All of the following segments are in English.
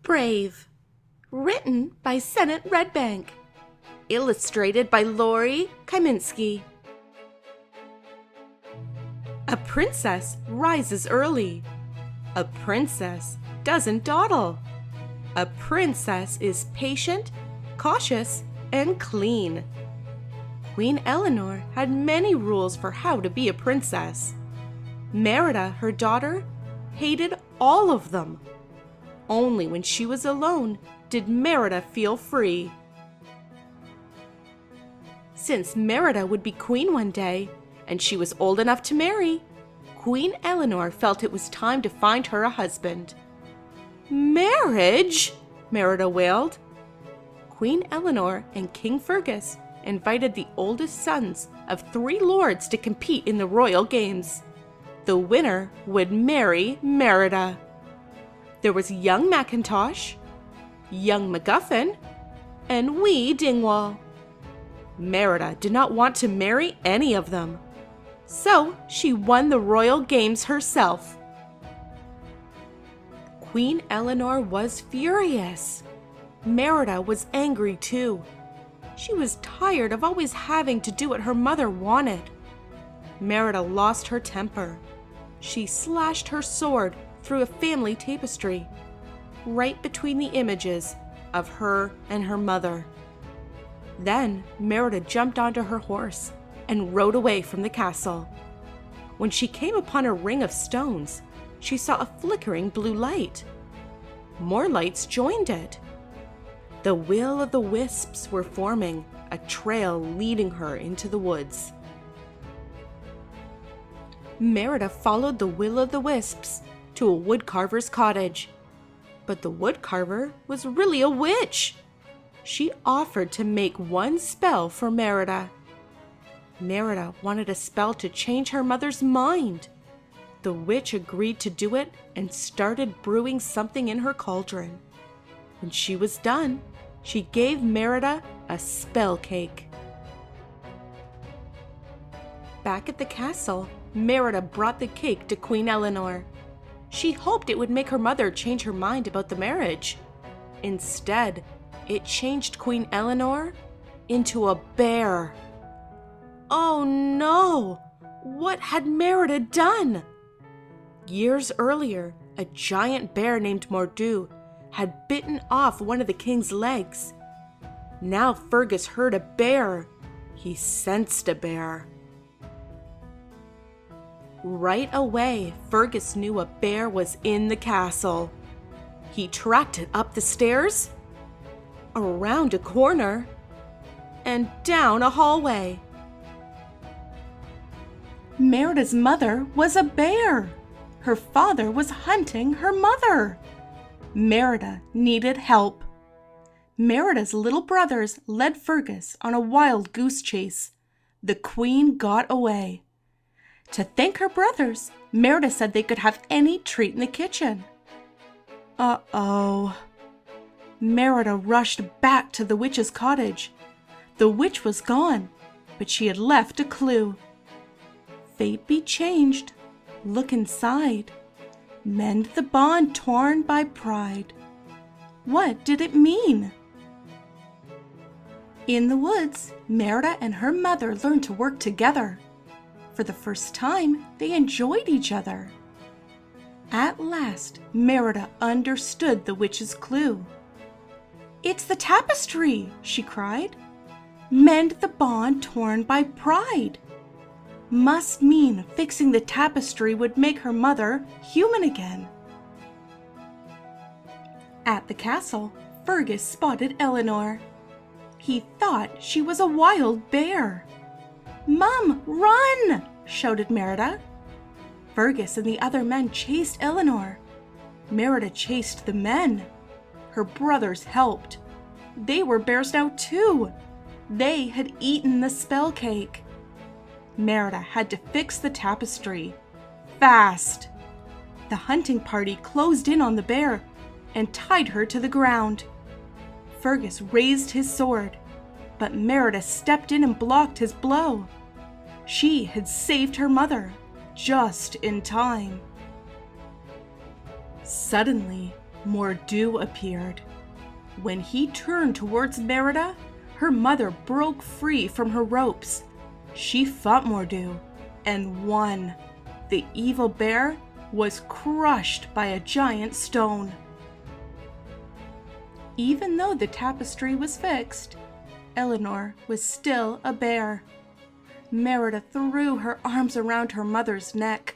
Brave. Written by Redbank. Illustrated by Lori Kaminsky. A princess rises early. A princess doesn't dawdle. A princess is patient, cautious, and clean. Queen Eleanor had many rules for how to be a princess. Merida, her daughter, hated all of them. Only when she was alone did Merida feel free. Since Merida would be queen one day, and she was old enough to marry, Queen Eleanor felt it was time to find her a husband. "Marriage?" Merida wailed. Queen Eleanor and King Fergus invited the oldest sons of 3 lords to compete in the royal games. The winner would marry Merida. There was young Macintosh, young MacGuffin, and wee Dingwall. Merida did not want to marry any of them, so she won the royal games herself. Queen Eleanor was furious. Merida was angry too. She was tired of always having to do what her mother wanted. Merida lost her temper. She slashed her sword through a family tapestry, right between the images of her and her mother. Then Merida jumped onto her horse and rode away from the castle. When she came upon a ring of stones, she saw a flickering blue light. More lights joined it. The will-o'-the-wisps were forming a trail leading her into the woods. Merida followed the will-o'-the-wisps to a woodcarver's cottage. But the woodcarver was really a witch. She offered to make one spell for Merida. Merida wanted a spell to change her mother's mind. The witch agreed to do it and started brewing something in her cauldron. When she was done, she gave Merida a spell cake. Back at the castle, Merida brought the cake to Queen Eleanor. She hoped it would make her mother change her mind about the marriage. Instead, it changed Queen Eleanor into a bear. Oh no! What had Merida done? Years earlier, a giant bear named Mordu had bitten off one of the king's legs. Now Fergus heard a bear. He sensed a bear. Right away, Fergus knew a bear was in the castle. He tracked it up the stairs, around a corner, and down a hallway. Meridas Mother was a bear. Her father was hunting her mother. Merida needed help. Merida's little brothers led Fergus on a wild goose chase. The queen got away. To thank her brothers, Merida said they could have any treat in the kitchen. Uh-oh. Merida rushed back to the witch's cottage. The witch was gone, but she had left a clue. Fate be changed. Look inside. Mend the bond torn by pride. What did it mean? In the woods, Merida and her mother learned to work together. For the first time, they enjoyed each other. At last, Merida understood the witch's clue. "It's the tapestry!" she cried. "Mend the bond torn by pride." Must mean fixing the tapestry would make her mother human again. At the castle, Fergus spotted Eleanor. He thought she was a wild bear. "Mum, run!" shouted Merida. Fergus and the other men chased Eleanor. Merida chased the men. Her brothers helped. They were bears now too. They had eaten the spell cake. Merida had to fix the tapestry. Fast! The hunting party closed in on the bear and tied her to the ground. Fergus raised his sword, but Merida stepped in and blocked his blow. She had saved her mother just in time. Suddenly, more dew appeared. When he turned towards Merida, her mother broke free from her ropes. She fought Mordew and won. The evil bear was crushed by a giant stone. Even though the tapestry was fixed, Eleanor was still a bear. Merida threw her arms around her mother's neck.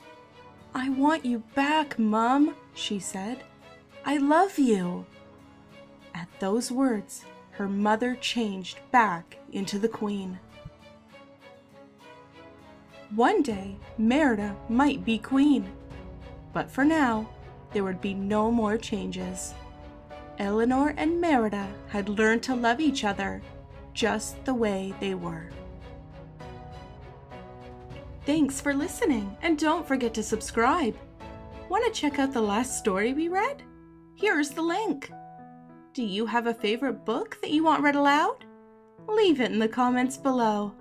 "I want you back, Mum," she said. "I love you." At those words, her mother changed back into the queen. One day, Merida might be queen, but for now, there would be no more changes. Eleanor and Merida had learned to love each other just the way they were. Thanks for listening, and don't forget to subscribe. Want to check out the last story we read? Here's the link. Do you have a favorite book that you want read aloud? Leave it in the comments below.